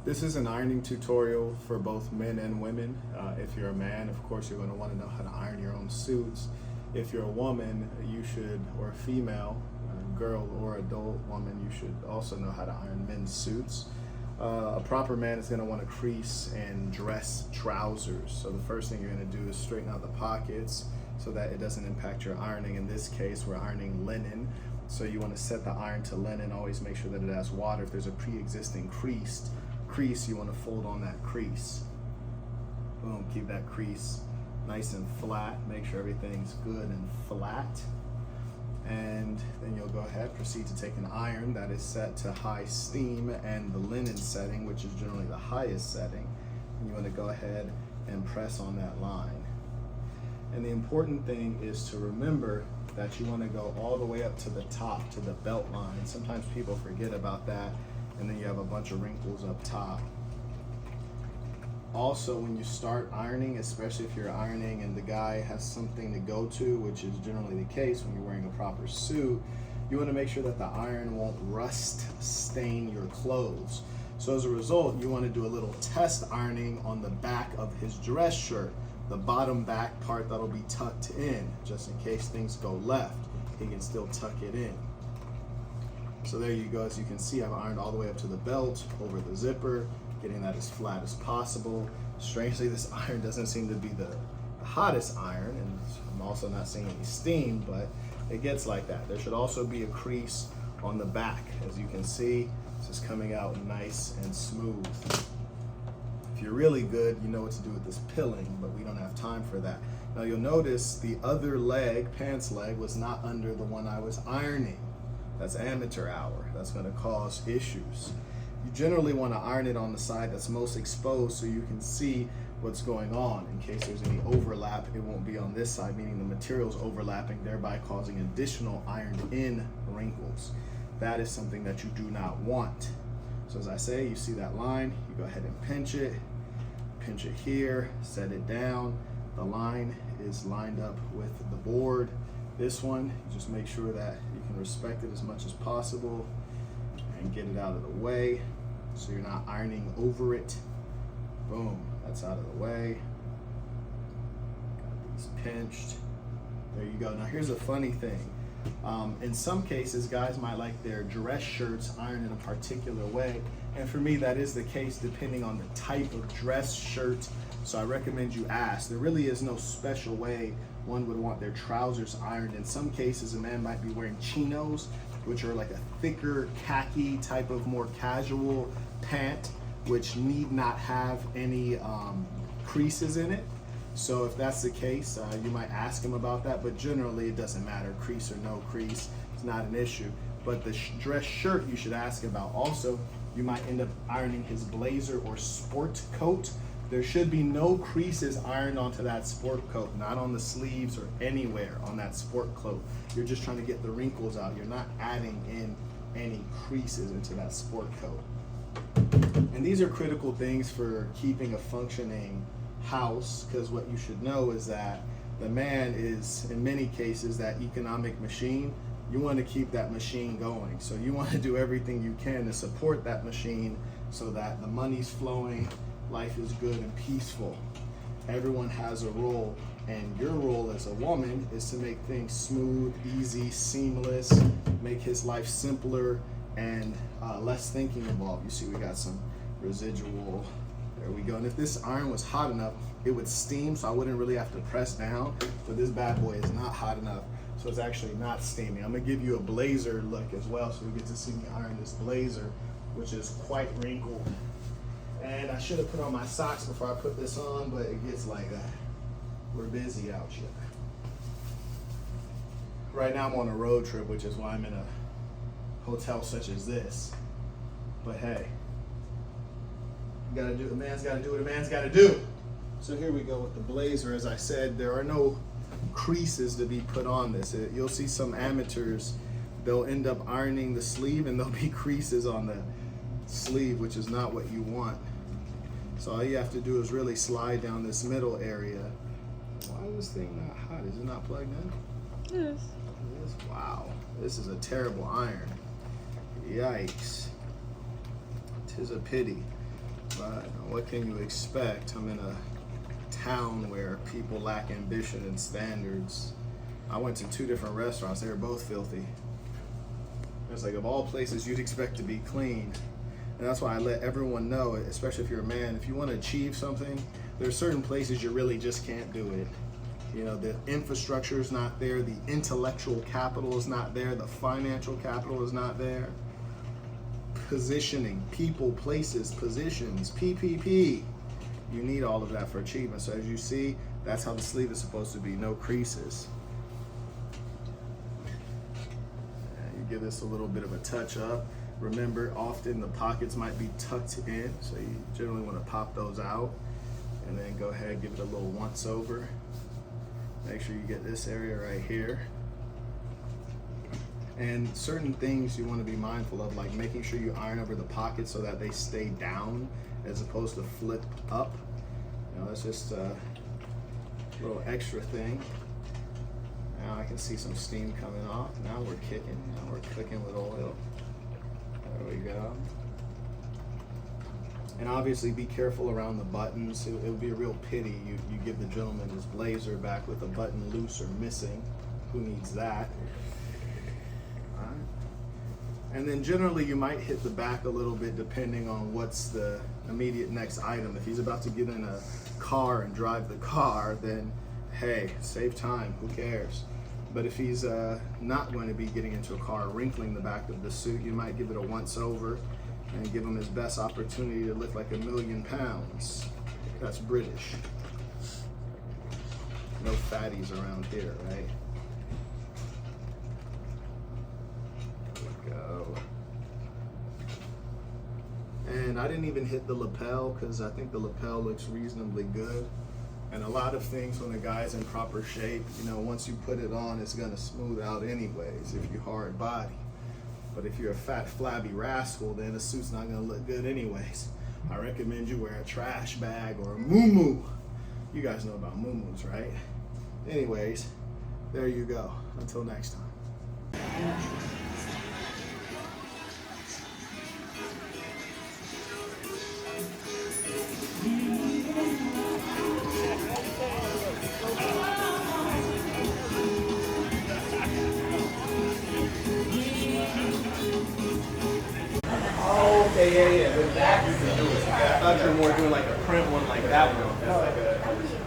This is an ironing tutorial for both men and women. If you're a man, of course, you're going to want to know how to iron your own suits. If you're a woman, you should, or a female, a girl or adult woman, you should also know how to iron men's suits. A proper man is going to want to crease and dress trousers. So the first thing you're going to do is straighten out the pockets so that it doesn't impact your ironing. In this case, we're ironing linen. So you want to set the iron to linen. Always make sure that it has water. If there's a pre-existing crease, you want to fold on that crease. Boom, keep that crease nice and flat. Make sure everything's good and flat. And then you'll go ahead, proceed to take an iron that is set to high steam and the linen setting, which is generally the highest setting. And you want to go ahead and press on that line. And the important thing is to remember that you want to go all the way up to the top, to the belt line. Sometimes people forget about that, and then you have a bunch of wrinkles up top. Also, when you start ironing, especially if you're ironing and the guy has something to go to, which is generally the case when you're wearing a proper suit, you want to make sure that the iron won't rust stain your clothes. So as a result, you want to do a little test ironing on the back of his dress shirt, the bottom back part that'll be tucked in, just in case things go left, he can still tuck it in. So there you go. As you can see, I've ironed all the way up to the belt, over the zipper, getting that as flat as possible. Strangely, this iron doesn't seem to be the hottest iron, and I'm also not seeing any steam, but it gets like that. There should also be a crease on the back. As you can see, this is coming out nice and smooth. If you're really good, you know what to do with this pilling, but we don't have time for that. Now you'll notice the other leg, pants leg, was not under the one I was ironing. That's amateur hour. That's going to cause issues. You generally want to iron it on the side that's most exposed so you can see what's going on. In case there's any overlap, it won't be on this side, meaning the material's overlapping, thereby causing additional ironed in wrinkles. That is something that you do not want. So as I say, you see that line, you go ahead and pinch it here, set it down. The line is lined up with the board. This one, you just make sure that you can respect it as much as possible and get it out of the way so you're not ironing over it. Boom, that's out of the way. Got these pinched. There you go. Now here's a funny thing. In some cases, guys might like their dress shirts ironed in a particular way, and for me that is the case depending on the type of dress shirt. So I recommend you ask. There really is no special way one would want their trousers ironed. In some cases, a man might be wearing chinos, which are like a thicker khaki type of more casual pant, which need not have any creases in it. So if that's the case, you might ask him about that, but generally it doesn't matter, crease or no crease, it's not an issue. But the dress shirt you should ask about. Also, you might end up ironing his blazer or sport coat. There should be no creases ironed onto that sport coat, not on the sleeves or anywhere on that sport coat. You're just trying to get the wrinkles out. You're not adding in any creases into that sport coat. And these are critical things for keeping a functioning house, because what you should know is that the man is, in many cases, that economic machine. You want to keep that machine going. So you want to do everything you can to support that machine so that the money's flowing, life is good and peaceful. Everyone has a role, and your role as a woman is to make things smooth, easy, seamless, make his life simpler and less thinking involved. You see we got some residual. There we go. And if this iron was hot enough, it would steam, so I wouldn't really have to press down. But this bad boy is not hot enough, so it's actually not steaming. I'm gonna give you a blazer look as well, so you get to see me iron this blazer, which is quite wrinkled. And I should have put on my socks before I put this on, but it gets like that. We're busy out here. Right now I'm on a road trip, which is why I'm in a hotel such as this. But hey, you gotta do, a man's gotta do what a man's gotta do. So here we go with the blazer. As I said, there are no creases to be put on this. You'll see some amateurs, they'll end up ironing the sleeve and there'll be creases on the sleeve, which is not what you want. So all you have to do is really slide down this middle area. Why is this thing not hot? Is it not plugged in? Yes. It is. Wow, this is a terrible iron. Yikes. 'Tis a pity. But what can you expect? I'm in a town where people lack ambition and standards. I went to 2 different restaurants. They were both filthy. It's like, of all places you'd expect to be clean. And that's why I let everyone know, especially if you're a man, if you want to achieve something, there's certain places you really just can't do it. You know, the infrastructure is not there, the intellectual capital is not there, the financial capital is not there. Positioning, people, places, positions, PPP. You need all of that for achievement. So as you see, that's how the sleeve is supposed to be, no creases. And you give this a little bit of a touch up. Remember, often the pockets might be tucked in, so you generally want to pop those out. And then go ahead and give it a little once over. Make sure you get this area right here. And certain things you want to be mindful of, like making sure you iron over the pockets so that they stay down as opposed to flip up. You know, that's just a little extra thing. Now I can see some steam coming off. Now we're kicking. Now we're cooking with oil. There we go. And obviously be careful around the buttons. It would be a real pity you give the gentleman his blazer back with a button loose or missing. Who needs that? All right. And then generally you might hit the back a little bit depending on what's the immediate next item. If he's about to get in a car and drive the car, then hey, save time, who cares? But if he's not going to be getting into a car, wrinkling the back of the suit, you might give it a once over and give him his best opportunity to lift like 1,000,000 pounds. That's British. No fatties around here, right? There we go. And I didn't even hit the lapel because I think the lapel looks reasonably good. And a lot of things when a guy's in proper shape, you know, once you put it on, it's gonna smooth out anyways if you're hard body. But if you're a fat, flabby rascal, then the suit's not gonna look good anyways. I recommend you wear a trash bag or a muumuu. You guys know about muumuus, right? Anyways, there you go. Until next time. Yeah. With that, you can do it. Yeah, I thought you were more doing like a print one like that one. That's like a,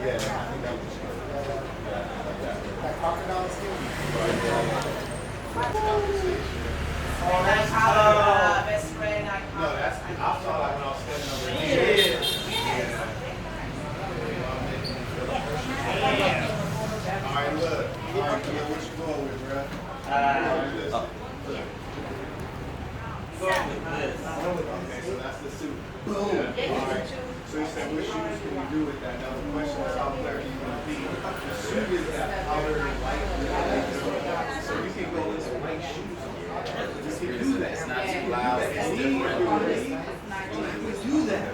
yeah, I think that was that crocodile skin? Oh, that's best friend. No, that's, I saw that when I was standing over here. Yeah. All right, look. All right, what you going with, bro? Okay, so that's the suit. Boom. All right. So he said, what shoes can we do with that? Now the question is, how clever are you going to be? The suit is that powder and white. So you can go in some white shoes. You can do that. It's not too loud. You can do that.